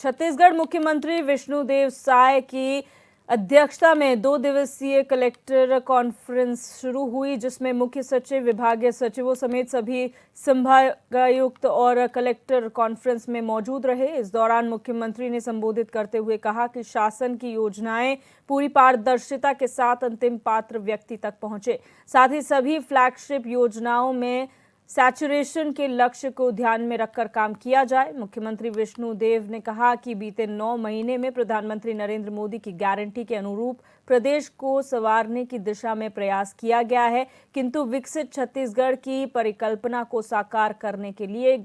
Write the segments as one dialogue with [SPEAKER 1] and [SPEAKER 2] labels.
[SPEAKER 1] छत्तीसगढ़ मुख्यमंत्री विष्णुदेव साय की अध्यक्षता में 2 दिवसीय कलेक्टर कॉन्फ्रेंस शुरू हुई, जिसमें मुख्य सचिव, विभागीय सचिवों समेत सभी संभागायुक्त और कलेक्टर कॉन्फ्रेंस में मौजूद रहे। इस दौरान मुख्यमंत्री ने संबोधित करते हुए कहा कि शासन की योजनाएं पूरी पारदर्शिता के साथ अंतिम पात्र व्यक्ति तक पहुंचे। साथ ही सभी फ्लैगशिप योजनाओं में सैचुरेशन के लक्ष्य को ध्यान में रखकर काम किया जाए। मुख्यमंत्री विष्णुदेव ने कहा कि बीते 9 महीने में प्रधानमंत्री नरेंद्र मोदी की गारंटी के अनुरूप प्रदेश को संवारने की दिशा में प्रयास किया गया है, किंतु विकसित छत्तीसगढ़ की परिकल्पना को साकार करने के लिए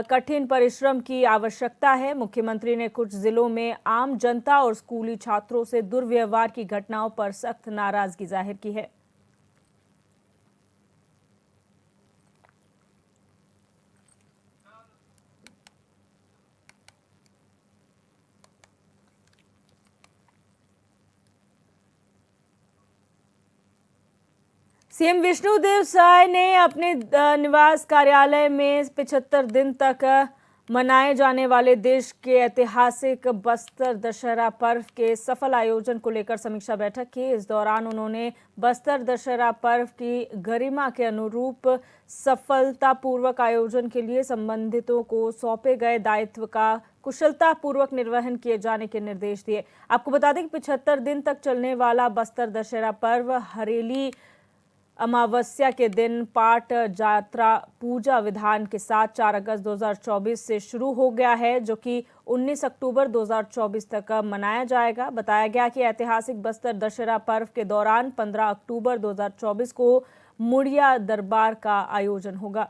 [SPEAKER 1] कठिन परिश्रम की आवश्यकता है। मुख्यमंत्री ने कुछ जिलों में आम जनता और स्कूली छात्रों से दुर्व्यवहार की घटनाओं पर सख्त नाराजगी जाहिर की है। सीएम विष्णुदेव साय ने अपने निवास कार्यालय में 75 दिन तक मनाए जाने वाले देश के ऐतिहासिक बस्तर दशहरा पर्व के सफल आयोजन को लेकर समीक्षा बैठक की। इस दौरान उन्होंने बस्तर दशहरा पर्व की गरिमा के अनुरूप सफलतापूर्वक आयोजन के लिए संबंधितों को सौंपे गए दायित्व का कुशलतापूर्वक निर्वहन किए जाने के निर्देश दिए। आपको बता दें कि 75 दिन तक चलने वाला बस्तर दशहरा पर्व हरेली अमावस्या के दिन पाट जात्रा पूजा विधान के साथ 4 अगस्त 2024 से शुरू हो गया है, जो कि 19 अक्टूबर 2024 तक मनाया जाएगा। बताया गया कि ऐतिहासिक बस्तर दशहरा पर्व के दौरान 15 अक्टूबर 2024 को मुड़िया दरबार का आयोजन होगा।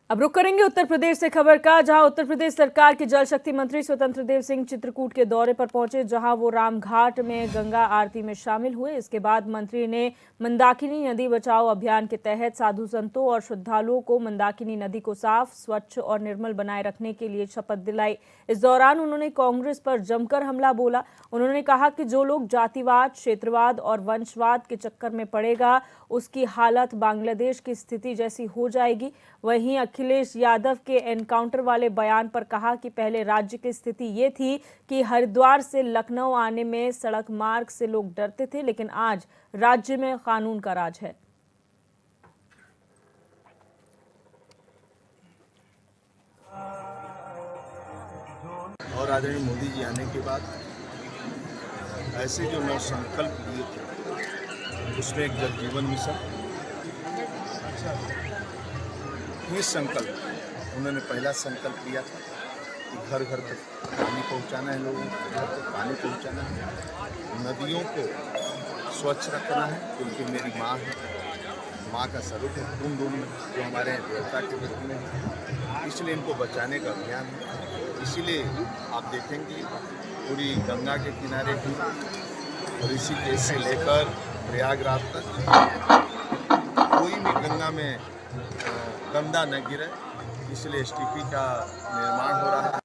[SPEAKER 1] अब रुक करेंगे उत्तर प्रदेश से खबर का, जहां उत्तर प्रदेश सरकार के जल शक्ति मंत्री स्वतंत्र देव सिंह चित्रकूट के दौरे पर पहुंचे, जहां वो रामघाट में गंगा आरती में शामिल हुए। इसके बाद मंत्री ने मंदाकिनी नदी बचाओ अभियान के तहत साधु संतों और श्रद्धालुओं को मंदाकिनी नदी को साफ, स्वच्छ और निर्मल बनाए रखने के लिए शपथ दिलाई। इस दौरान उन्होंने कांग्रेस पर जमकर हमला बोला। उन्होंने कहा कि जो लोग जातिवाद, क्षेत्रवाद और वंशवाद के चक्कर में पड़ेगा, उसकी हालत बांग्लादेश की स्थिति जैसी हो जाएगी। वहीं अखिलेश यादव के एनकाउंटर वाले बयान पर कहा कि पहले राज्य की स्थिति ये थी कि हरिद्वार से लखनऊ आने में सड़क मार्ग से लोग डरते थे, लेकिन आज राज्य में कानून का राज है।
[SPEAKER 2] और आदरणीय मोदी जी आने के बाद ऐसे जो नौ संकल्प लिए थे, उसमें एक जल जीवन मिशन, ये संकल्प उन्होंने पहला संकल्प लिया था कि घर घर तक पानी पहुंचाना है, लोगों के घर तक पानी पहुंचाना है, नदियों को स्वच्छ रखना है, क्योंकि मेरी माँ है, माँ का स्वरूप है, कुंभ में जो हमारे देवता के रूप में है, इसलिए इनको बचाने का अभियान है। इसीलिए आप देखेंगे पूरी गंगा के किनारे भी, ऋषिकेश से लेकर प्रयागराज तक कोई भी गंगा में गंदा न गिरे, इसलिए एसटीपी का निर्माण हो रहा है।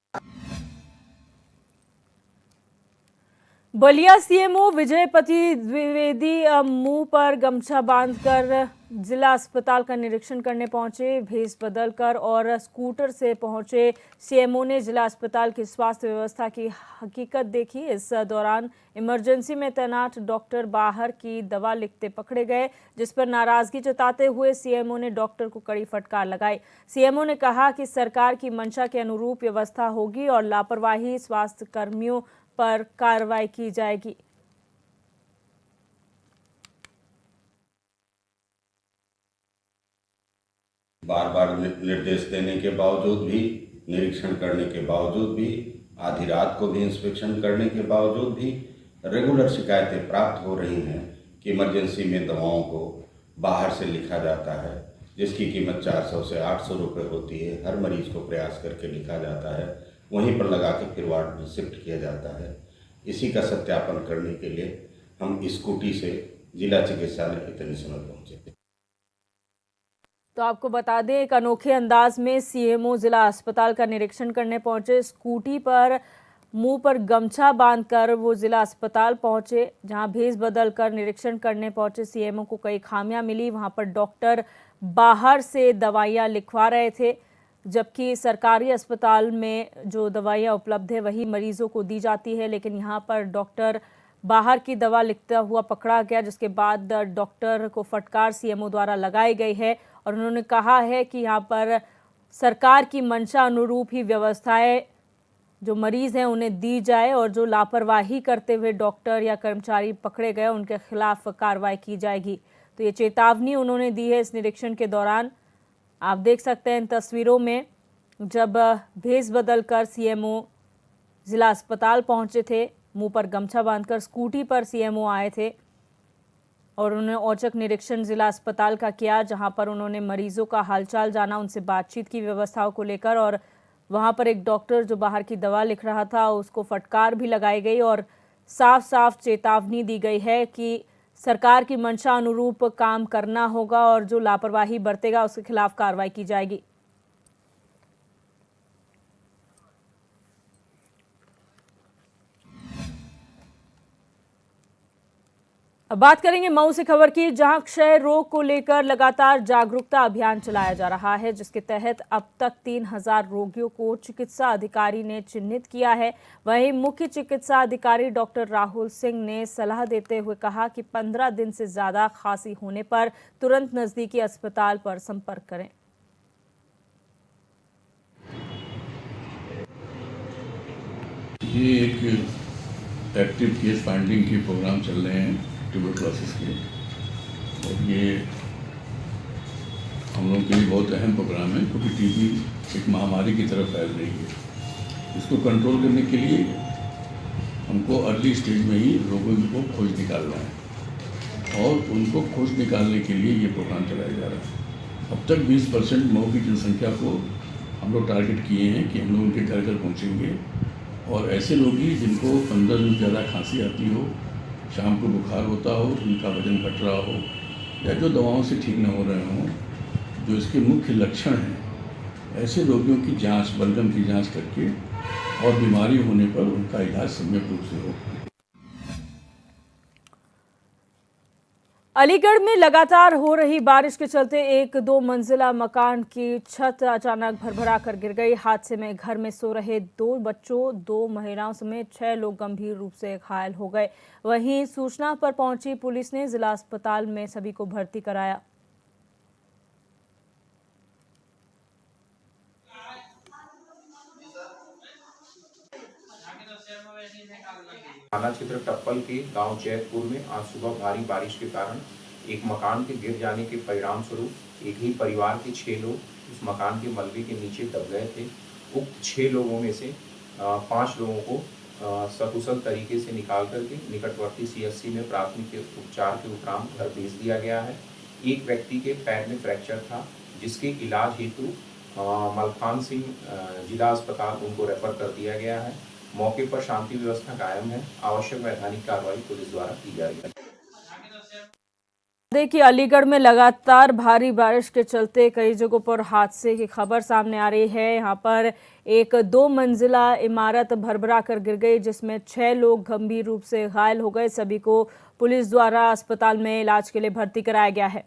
[SPEAKER 1] बलिया सीएमओ विजयपति द्विवेदी मुंह पर गमछा बांधकर जिला अस्पताल का निरीक्षण करने पहुंचे। भेष बदलकर और स्कूटर से पहुंचे सीएमओ ने जिला अस्पताल की स्वास्थ्य व्यवस्था की हकीकत देखी। इस दौरान इमरजेंसी में तैनात डॉक्टर बाहर की दवा लिखते पकड़े गए, जिस पर नाराजगी जताते हुए सीएमओ ने डॉक्टर को कड़ी फटकार लगाई। सीएमओ ने कहा कि सरकार की मंशा के अनुरूप व्यवस्था होगी और लापरवाही स्वास्थ्य कर्मियों पर कार्रवाई की जाएगी।
[SPEAKER 3] बार बार निर्देश देने के बावजूद भी, निरीक्षण करने के बावजूद भी, आधी रात को भी इंस्पेक्शन करने के बावजूद भी रेगुलर शिकायतें प्राप्त हो रही हैं कि इमरजेंसी में दवाओं को बाहर से लिखा जाता है, जिसकी कीमत 400 से 800 रुपये होती है। हर मरीज को प्रयास करके लिखा जाता है, वहीं पर लगा के फिर वार्ड में शिफ्ट किया जाता है। इसी का सत्यापन करने के लिए हम स्कूटी से जिला चिकित्सालय इतने समय पहुंचे थे।
[SPEAKER 1] तो आपको बता दें, एक अनोखे अंदाज में सीएमओ जिला अस्पताल का निरीक्षण करने पहुंचे। स्कूटी पर मुंह पर गमछा बांधकर वो जिला अस्पताल पहुंचे, जहां भेष बदल कर निरीक्षण करने पहुंचे सीएमओ को कई खामियां मिली। वहां पर डॉक्टर बाहर से दवाइयां लिखवा रहे थे, जबकि सरकारी अस्पताल में जो दवाइयां उपलब्ध है वही मरीजों को दी जाती है, लेकिन यहाँ पर डॉक्टर बाहर की दवा लिखता हुआ पकड़ा गया, जिसके बाद डॉक्टर को फटकार सीएमओ द्वारा लगाई गई है और उन्होंने कहा है कि यहाँ पर सरकार की मंशा अनुरूप ही व्यवस्थाएं जो मरीज हैं उन्हें दी जाए और जो लापरवाही करते हुए डॉक्टर या कर्मचारी पकड़े गए उनके खिलाफ कार्रवाई की जाएगी। तो ये चेतावनी उन्होंने दी है इस निरीक्षण के दौरान। आप देख सकते हैं इन तस्वीरों में, जब भेष बदल कर सीएमओ जिला अस्पताल पहुंचे थे, मुंह पर गमछा बांधकर स्कूटी पर सीएमओ आए थे और उन्होंने औचक निरीक्षण जिला अस्पताल का किया, जहां पर उन्होंने मरीजों का हालचाल जाना, उनसे बातचीत की व्यवस्थाओं को लेकर। और वहां पर एक डॉक्टर जो बाहर की दवा लिख रहा था उसको फटकार भी लगाई गई और साफ साफ चेतावनी दी गई है कि सरकार की मंशा अनुरूप काम करना होगा और जो लापरवाही बरतेगा उसके खिलाफ कार्रवाई की जाएगी। अब बात करेंगे मऊ से खबर की, जहां क्षय रोग को लेकर लगातार जागरूकता अभियान चलाया जा रहा है, जिसके तहत अब तक 3000 रोगियों को चिकित्सा अधिकारी ने चिन्हित किया है। वहीं मुख्य चिकित्सा अधिकारी डॉक्टर राहुल सिंह ने सलाह देते हुए कहा कि 15 दिन से ज्यादा खांसी होने पर तुरंत नजदीकी अस्पताल पर संपर्क करें।
[SPEAKER 4] ये एक एक्टिव केस फाइंडिंग के प्रोग्राम चल रहे हैं ट्यूबरक्लोसिस के, और ये हम लोगों के लिए बहुत अहम प्रोग्राम है, क्योंकि टीबी एक महामारी की तरफ फैल रही है। इसको कंट्रोल करने के लिए हमको अर्ली स्टेज में ही लोगों को खोज निकालना है और उनको खोज निकालने के लिए ये प्रोग्राम चलाया जा रहा है। अब तक 20% मऊ की जनसंख्या को हम लोग टारगेट किए हैं कि हम लोग उनके घर घर पहुँचेंगे, और ऐसे लोग ही जिनको 15 दिन ज़्यादा खांसी आती हो, शाम को बुखार होता हो, उनका वजन घट रहा हो, या जो दवाओं से ठीक न हो रहे हों, जो इसके मुख्य लक्षण हैं, ऐसे रोगियों की जांच, बलगम की जांच करके और बीमारी होने पर उनका इलाज सम्यक रूप से हो।
[SPEAKER 1] अलीगढ़ में लगातार हो रही बारिश के चलते एक 2 मंजिला मकान की छत अचानक भरभरा कर गिर गई। हादसे में घर में सो रहे 2 बच्चों, 2 महिलाओं समेत 6 लोग गंभीर रूप से घायल हो गए। वहीं सूचना पर पहुंची पुलिस ने जिला अस्पताल में सभी को भर्ती कराया।
[SPEAKER 5] थाना क्षेत्र टप्पल के गांव जैतपुर में आज सुबह भारी बारिश के कारण एक मकान के गिर जाने के परिणाम स्वरूप एक ही परिवार के 6 लोग उस मकान के मलबे के नीचे दब गए थे। उक्त 6 लोगों में से 5 लोगों को सकुशल तरीके से निकाल करके निकटवर्ती सीएचसी में प्राथमिक उपचार के उपरांत घर भेज दिया गया है। एक व्यक्ति के पैर में फ्रैक्चर था, जिसके इलाज हेतु मलखान सिंह जिला अस्पताल उनको रेफर कर दिया गया है। मौके पर शांति व्यवस्था कायम है। आवश्यक वैधानिक कार्रवाई पुलिस द्वारा की जा रही है।
[SPEAKER 1] देखिए, अलीगढ़ में लगातार भारी बारिश के चलते कई जगहों पर हादसे की खबर सामने आ रही है। यहाँ पर एक 2 मंजिला इमारत भरभरा कर गिर गई, जिसमें 6 लोग गंभीर रूप से घायल हो गए। सभी को पुलिस द्वारा अस्पताल में इलाज के लिए भर्ती कराया गया है।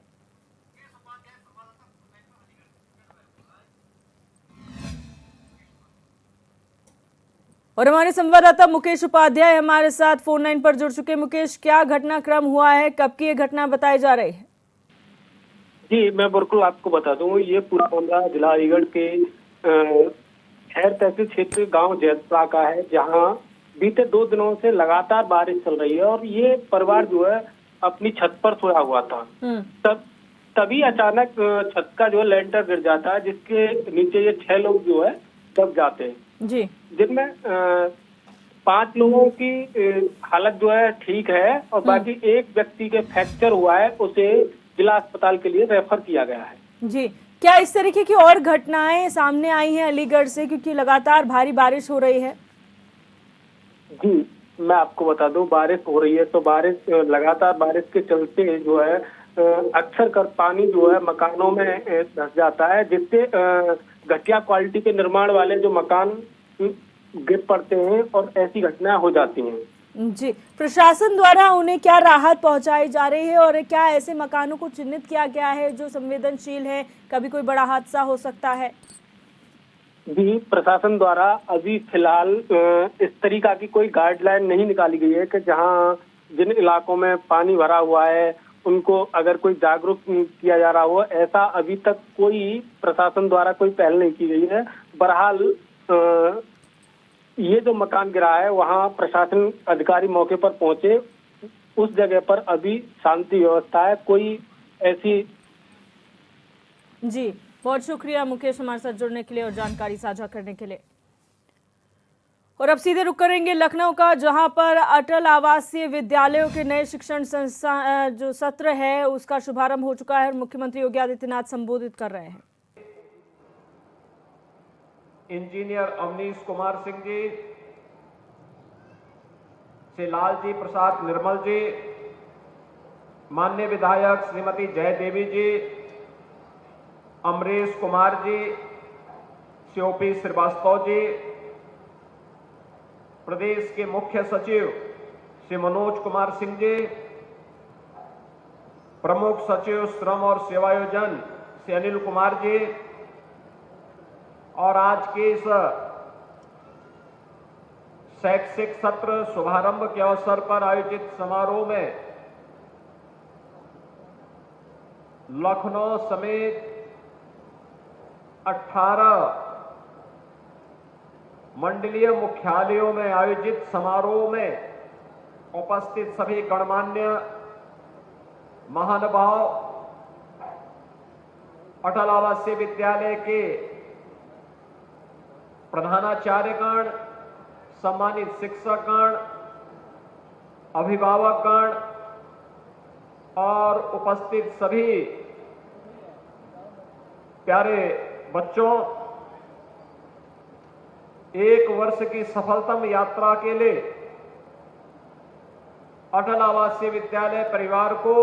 [SPEAKER 1] और हमारे संवाददाता मुकेश उपाध्याय हमारे साथ फोन लाइन पर जुड़ चुके। मुकेश, क्या घटनाक्रम हुआ है, कब की ये घटना बताई जा रही है?
[SPEAKER 6] जी, मैं बिल्कुल आपको बता दूं, ये पूरा मामला जिला अलीगढ़ के खैर तहसील क्षेत्र गांव जैतपुरा का है, जहां बीते 2 दिनों से लगातार बारिश चल रही है और ये परिवार जो है अपनी छत पर सोया हुआ था। तभी अचानक छत का जो लेंटर गिर जाता है, जिसके नीचे ये 6 लोग जो है दब जाते हैं
[SPEAKER 1] जी,
[SPEAKER 6] जिनमें 5 लोगों की हालत जो है ठीक है और बाकी एक व्यक्ति के फ्रैक्चर हुआ है, उसे जिला अस्पताल के लिए रेफर किया गया है।
[SPEAKER 1] जी, क्या इस तरीके की और घटनाएं सामने आई हैं अलीगढ़ से, क्योंकि लगातार भारी बारिश हो रही है?
[SPEAKER 6] जी, मैं आपको बता दूं, बारिश हो रही है तो बारिश लगातार बारिश के चलते जो है अक्सर कर पानी जो है मकानों में धंस जाता है, जिससे घटिया क्वालिटी के निर्माण वाले जो मकान गिर पड़ते हैं और ऐसी घटनाएं हो जाती हैं।
[SPEAKER 1] जी, प्रशासन द्वारा उन्हें क्या राहत पहुंचाई जा रही है और क्या ऐसे मकानों को चिन्हित किया गया है जो संवेदनशील है, कभी कोई बड़ा हादसा हो सकता है?
[SPEAKER 6] जी, प्रशासन द्वारा अभी फिलहाल इस तरीका की कोई गाइडलाइन नहीं निकाली गई है कि जहां जिन इलाकों में पानी भरा हुआ है उनको अगर कोई जागरूक किया जा रहा हो, ऐसा अभी तक कोई प्रशासन द्वारा कोई पहल नहीं की गई है। बहरहाल ये जो मकान गिरा है वहां प्रशासन अधिकारी मौके पर पहुंचे, उस जगह पर अभी शांति व्यवस्था है, कोई ऐसी।
[SPEAKER 1] जी, बहुत शुक्रिया मुकेश हमारे साथ जुड़ने के लिए और जानकारी साझा करने के लिए। और अब सीधे रुक करेंगे लखनऊ का, जहां पर अटल आवासीय विद्यालयों के नए शिक्षण संस्थान जो सत्र है उसका शुभारंभ हो चुका है और मुख्यमंत्री योगी आदित्यनाथ संबोधित कर रहे हैं।
[SPEAKER 7] इंजीनियर अवनीश कुमार सिंह जी, श्री लालजी प्रसाद निर्मल जी, माननीय विधायक श्रीमती जय देवी जी, अमरीश कुमार जी, श्री ओपी श्रीवास्तव जी, प्रदेश के मुख्य सचिव श्री मनोज कुमार सिंह जी, प्रमुख सचिव श्रम और सेवायोजन श्री अनिल कुमार जी, और आज के इस शैक्षिक सत्र शुभारंभ के अवसर पर आयोजित समारोह में लखनऊ समेत 18 मंडलीय मुख्यालयों में आयोजित समारोह में उपस्थित सभी गणमान्य महानुभाव, अटल आवासीय विद्यालय के प्रधानाचार्यगण, सम्मानित शिक्षकगण, अभिभावकगण और उपस्थित सभी प्यारे बच्चों, एक वर्ष की सफलतम यात्रा के लिए अटल आवासीय विद्यालय परिवार को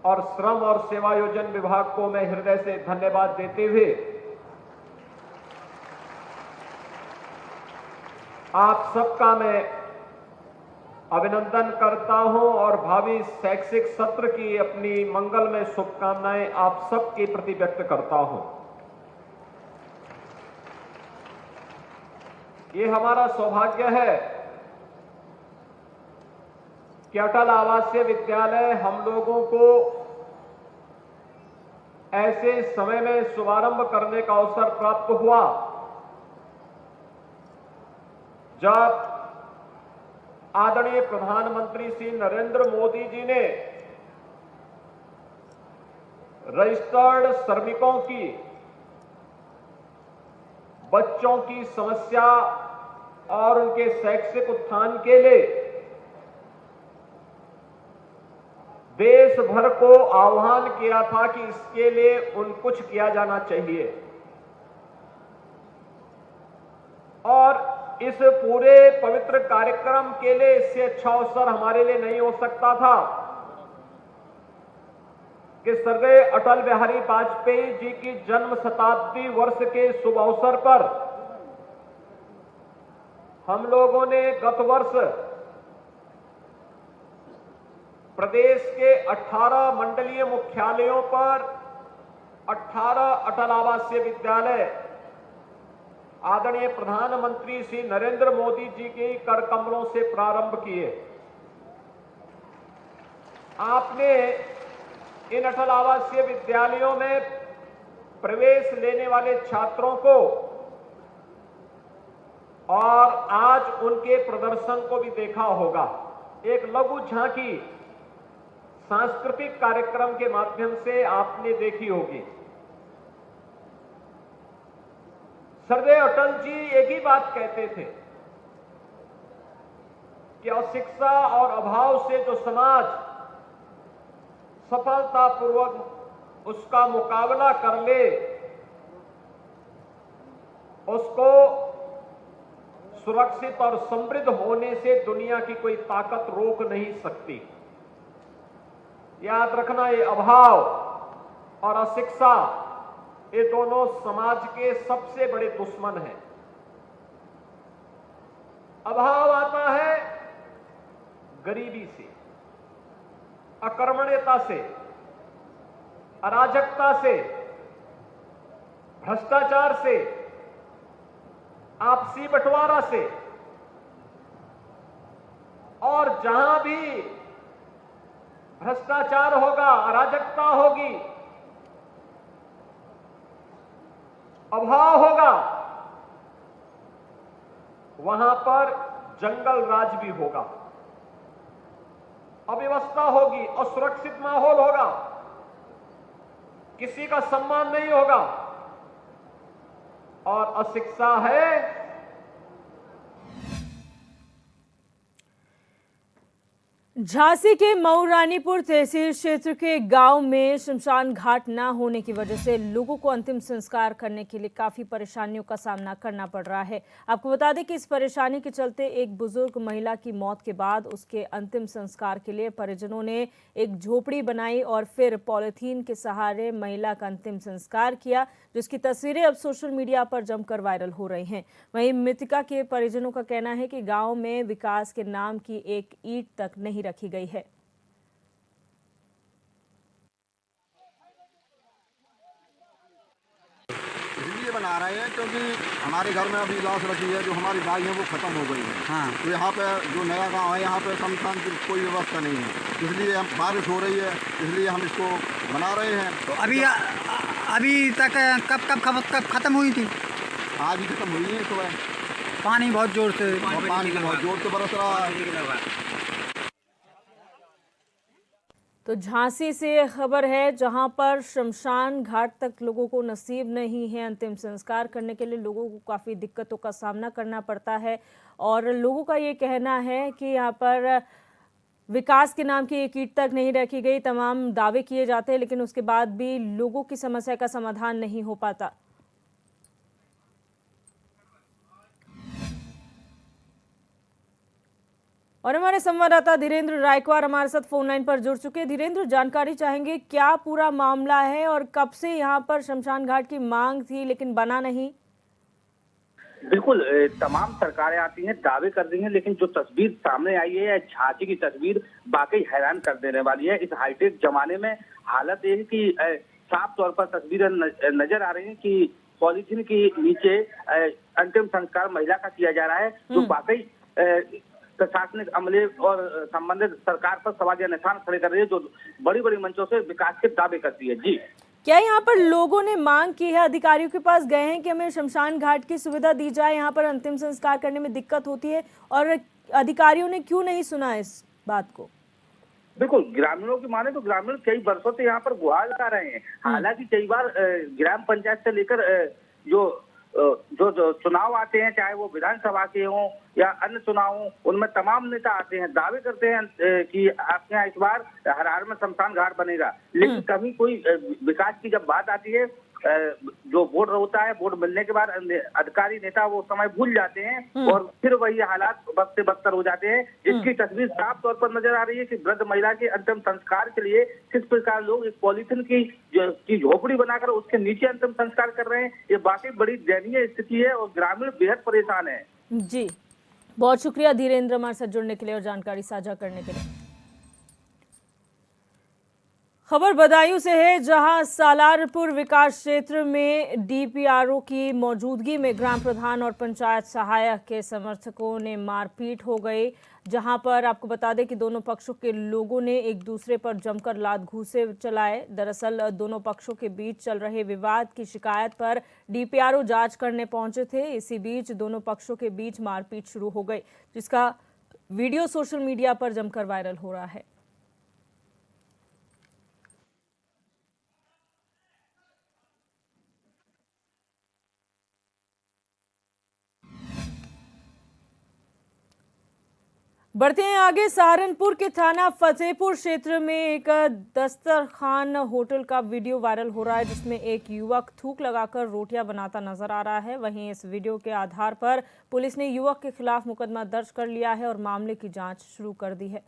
[SPEAKER 7] और श्रम और सेवायोजन विभाग को मैं हृदय से धन्यवाद देते हुए आप सबका मैं अभिनंदन करता हूं और भावी शैक्षिक सत्र की अपनी मंगलमय शुभकामनाएं आप सबके प्रति व्यक्त करता हूं। ये हमारा सौभाग्य है कि अटल आवासीय विद्यालय हम लोगों को ऐसे समय में शुभारंभ करने का अवसर प्राप्त हुआ जब आदरणीय प्रधानमंत्री श्री नरेंद्र मोदी जी ने रजिस्टर्ड श्रमिकों की, बच्चों की समस्या और उनके शैक्षिक उत्थान के लिए देश भर को आह्वान किया था कि इसके लिए कुछ किया जाना चाहिए। और इस पूरे पवित्र कार्यक्रम के लिए इससे अच्छा अवसर हमारे लिए नहीं हो सकता था कि स्वर्गीय अटल बिहारी वाजपेयी जी की जन्म शताब्दी वर्ष के शुभ अवसर पर हम लोगों ने गत वर्ष प्रदेश के 18 मंडलीय मुख्यालयों पर 18 अटल आवासीय विद्यालय आदरणीय प्रधानमंत्री श्री नरेंद्र मोदी जी के कर कमलों से प्रारंभ किए। आपने इन अटल आवासीय विद्यालयों में प्रवेश लेने वाले छात्रों को और आज उनके प्रदर्शन को भी देखा होगा। एक लघु झांकी सांस्कृतिक कार्यक्रम के माध्यम से आपने देखी होगी। सरदार अटल जी एक ही बात कहते थे कि अशिक्षा और अभाव से जो समाज सफलतापूर्वक उसका मुकाबला कर ले, उसको सुरक्षित और समृद्ध होने से दुनिया की कोई ताकत रोक नहीं सकती। याद रखना, ये अभाव और अशिक्षा ये दोनों समाज के सबसे बड़े दुश्मन हैं। अभाव आता है गरीबी से, अकर्मण्यता से, अराजकता से, भ्रष्टाचार से, आपसी बंटवारा से, और जहां भी भ्रष्टाचार होगा, अराजकता होगी, अभाव होगा, वहां पर जंगल राज भी होगा, अव्यवस्था होगी, असुरक्षित माहौल होगा, किसी का सम्मान नहीं होगा, और अशिक्षा है
[SPEAKER 1] झांसी के मऊ रानीपुर तहसील क्षेत्र के गांव में शमशान घाट न होने की वजह से लोगों को अंतिम संस्कार करने के लिए काफी परेशानियों का सामना करना पड़ रहा है। आपको बता दें कि इस परेशानी के चलते एक बुजुर्ग महिला की मौत के बाद उसके अंतिम संस्कार के लिए परिजनों ने एक झोपड़ी बनाई और फिर पॉलिथीन के सहारे महिला का अंतिम संस्कार किया, जिसकी तस्वीरें अब सोशल मीडिया पर जमकर वायरल हो रही हैं। वहीं मृतका के परिजनों का कहना है कि गाँव में विकास के नाम की एक ईंट तक नहीं रखी गई है।
[SPEAKER 8] इसलिए बना रहे हैं क्योंकि हमारे घर में अभी लाश रखी है, जो हमारी गाय है वो खत्म हो गई है। हाँ। तो यहाँ पे जो नया गांव है, यहाँ पे शमशान की कोई व्यवस्था नहीं है, इसलिए हम बारिश हो रही है, इसलिए हम इसको बना रहे हैं।
[SPEAKER 9] तो अभी तक कब खत्म हुई थी?
[SPEAKER 8] आज ही खत्म हुई है सुबह।
[SPEAKER 9] पानी बहुत जोर से
[SPEAKER 8] बरस रहा है।
[SPEAKER 1] तो झांसी से खबर है, जहां पर शमशान घाट तक लोगों को नसीब नहीं है अंतिम संस्कार करने के लिए। लोगों को काफ़ी दिक्कतों का सामना करना पड़ता है और लोगों का ये कहना है कि यहाँ पर विकास के नाम की एक ईंट तक नहीं रखी गई। तमाम दावे किए जाते हैं, लेकिन उसके बाद भी लोगों की समस्या का समाधान नहीं हो पाता। और हमारे संवाददाता धीरेन्द्र रायकवार हमारे साथ फोन लाइन पर जुड़ चुके हैं। धीरेन्द्र, जानकारी चाहेंगे क्या पूरा मामला है और कब से यहाँ पर शमशान घाट की मांग थी लेकिन बना नहीं?
[SPEAKER 10] बिल्कुल, तमाम सरकारें आती हैं, दावे कर रही हैं, लेकिन जो तस्वीर सामने आई है झांसी की तस्वीर वाकई हैरान कर देने वाली है। इस हाईटेक जमाने में हालत ये है कि साफ तौर पर तस्वीरें नजर आ रही हैं कि पॉलीथीन के नीचे अंतिम संस्कार महिला का किया जा रहा है, जो वाकई प्रशासनिक अमले और संबंधित सरकार पर सवाल या निशान खड़े कर रही है, जो बड़ी बड़ी मंचों से विकास के दावे करती है। जी,
[SPEAKER 1] क्या यहाँ पर लोगों ने मांग की है, अधिकारियों के पास गए हैं कि हमें शमशान घाट की सुविधा दी जाए, यहाँ पर अंतिम संस्कार करने में दिक्कत होती है, और अधिकारियों ने क्यों नहीं सुना इस बात को?
[SPEAKER 10] बिल्कुल, ग्रामीणों की माने तो ग्रामीण कई वर्षों से यहाँ पर गुहार लगा रहे हैं। हालांकि कई बार ग्राम पंचायत से लेकर जो चुनाव आते हैं, चाहे वो विधानसभा के हों या अन्य चुनाव हों, उनमें तमाम नेता आते हैं, दावे करते हैं कि आपके यहाँ इस बार हर हाल में शमशान घाट बनेगा, लेकिन कभी कोई विकास की जब बात आती है, जो बोर्ड होता है, बोर्ड मिलने के बाद अधिकारी नेता वो समय भूल जाते हैं और फिर वही हालात वक्त से बदतर हो जाते हैं। इसकी तस्वीर साफ तौर पर नजर आ रही है कि वृद्ध महिला के अंतिम संस्कार के लिए किस प्रकार लोग एक पॉलीथिन की झोपड़ी बनाकर उसके नीचे अंतिम संस्कार कर रहे हैं। ये वाकई बड़ी दयनीय स्थिति है और ग्रामीण बेहद परेशान है।
[SPEAKER 1] जी, बहुत शुक्रिया धीरेन्द्र हमारे साथ जुड़ने के लिए और जानकारी साझा करने के लिए। खबर बदायूं से है, जहां सालारपुर विकास क्षेत्र में डीपीआरओ की मौजूदगी में ग्राम प्रधान और पंचायत सहायक के समर्थकों ने मारपीट हो गई, जहां पर आपको बता दें कि दोनों पक्षों के लोगों ने एक दूसरे पर जमकर लात घूंसे चलाए। दरअसल दोनों पक्षों के बीच चल रहे विवाद की शिकायत पर डीपीआरओ जांच करने पहुंचे थे। इसी बीच दोनों पक्षों के बीच मारपीट शुरू हो गई, जिसका वीडियो सोशल मीडिया पर जमकर वायरल हो रहा है। बढ़ते हैं आगे। सहारनपुर के थाना फतेहपुर क्षेत्र में एक दस्तरखान होटल का वीडियो वायरल हो रहा है, जिसमें एक युवक थूक लगाकर रोटियां बनाता नजर आ रहा है। वहीं इस वीडियो के आधार पर पुलिस ने युवक के खिलाफ मुकदमा दर्ज कर लिया है और मामले की जांच शुरू कर दी है।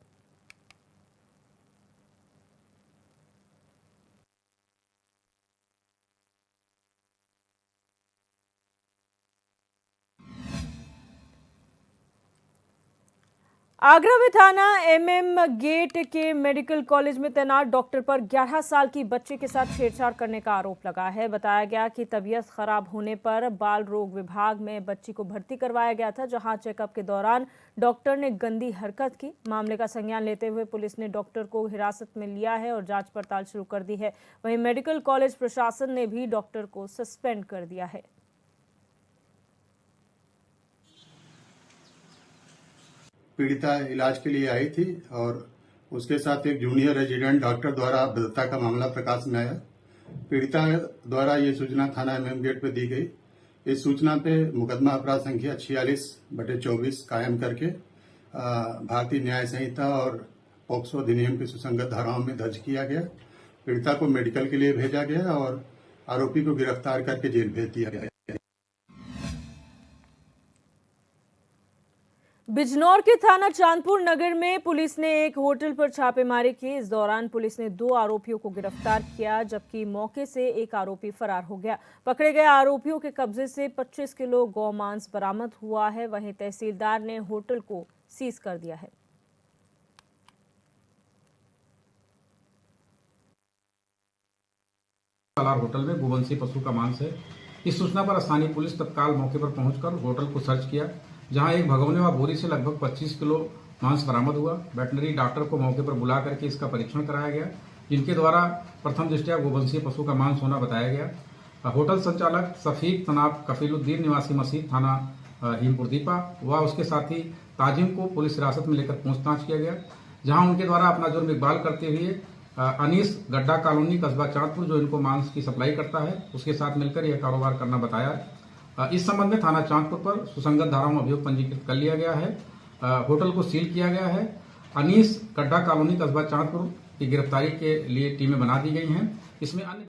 [SPEAKER 1] आगरा में थाना एमएम गेट के मेडिकल कॉलेज में तैनात डॉक्टर पर 11 साल की बच्चे के साथ छेड़छाड़ करने का आरोप लगा है। बताया गया कि तबीयत खराब होने पर बाल रोग विभाग में बच्ची को भर्ती करवाया गया था, जहां चेकअप के दौरान डॉक्टर ने गंदी हरकत की। मामले का संज्ञान लेते हुए पुलिस ने डॉक्टर को हिरासत में लिया है और जांच पड़ताल शुरू कर दी है। वहीं मेडिकल कॉलेज प्रशासन ने भी डॉक्टर को सस्पेंड कर दिया है।
[SPEAKER 11] पीड़िता इलाज के लिए आई थी और उसके साथ एक जूनियर रेजिडेंट डॉक्टर द्वारा बदता का मामला प्रकाश में आया। पीड़िता द्वारा ये सूचना थाना एमएम गेट पे दी गई। इस सूचना पे मुकदमा अपराध संख्या 46/24 कायम करके भारतीय न्याय संहिता और पॉक्सो अधिनियम की सुसंगत धाराओं में दर्ज किया गया। पीड़िता को मेडिकल के लिए भेजा गया और आरोपी को गिरफ्तार करके जेल भेज दिया गया।
[SPEAKER 1] बिजनौर के थाना चांदपुर नगर में पुलिस ने एक होटल पर छापेमारी की। इस दौरान पुलिस ने 2 आरोपियों को गिरफ्तार किया, जबकि मौके से एक आरोपी फरार हो गया। पकड़े गए आरोपियों के कब्जे से 25 किलो गौमांस बरामद हुआ है। वहीं तहसीलदार ने होटल को सीज कर दिया है।
[SPEAKER 12] होटल में गोवंशी पशु का मांस है। इस सूचना पर स्थानीय पुलिस तत्काल मौके पर पहुंचकर होटल को सर्च किया, जहां एक भगोने व बोरी से लगभग 25 किलो मांस बरामद हुआ। वेटनरी डॉक्टर को मौके पर बुला करके इसका परीक्षण कराया गया, जिनके द्वारा प्रथम दृष्टया गोवंशीय पशु का मांस होना बताया गया। होटल संचालक सफीक तनाब कफीलुद्दीन निवासी मसीद थाना हिमपुर दीपा व उसके साथी ताजिम को पुलिस हिरासत में लेकर पूछताछ किया गया, जहां उनके द्वारा अपना जुर्म इकबाल करते हुए अनीस गड्ढा कॉलोनी कस्बा चांदपुर, जो इनको मांस की सप्लाई करता है, उसके साथ मिलकर यह कारोबार करना बताया। इस संबंध में थाना चांदपुर पर सुसंगत धाराओं में अभियोग पंजीकृत कर लिया गया है। होटल को सील किया गया है। अनीस गड्ढा कॉलोनी कस्बा चांदपुर की गिरफ्तारी के लिए टीमें बना दी गई हैं। इसमें अन्य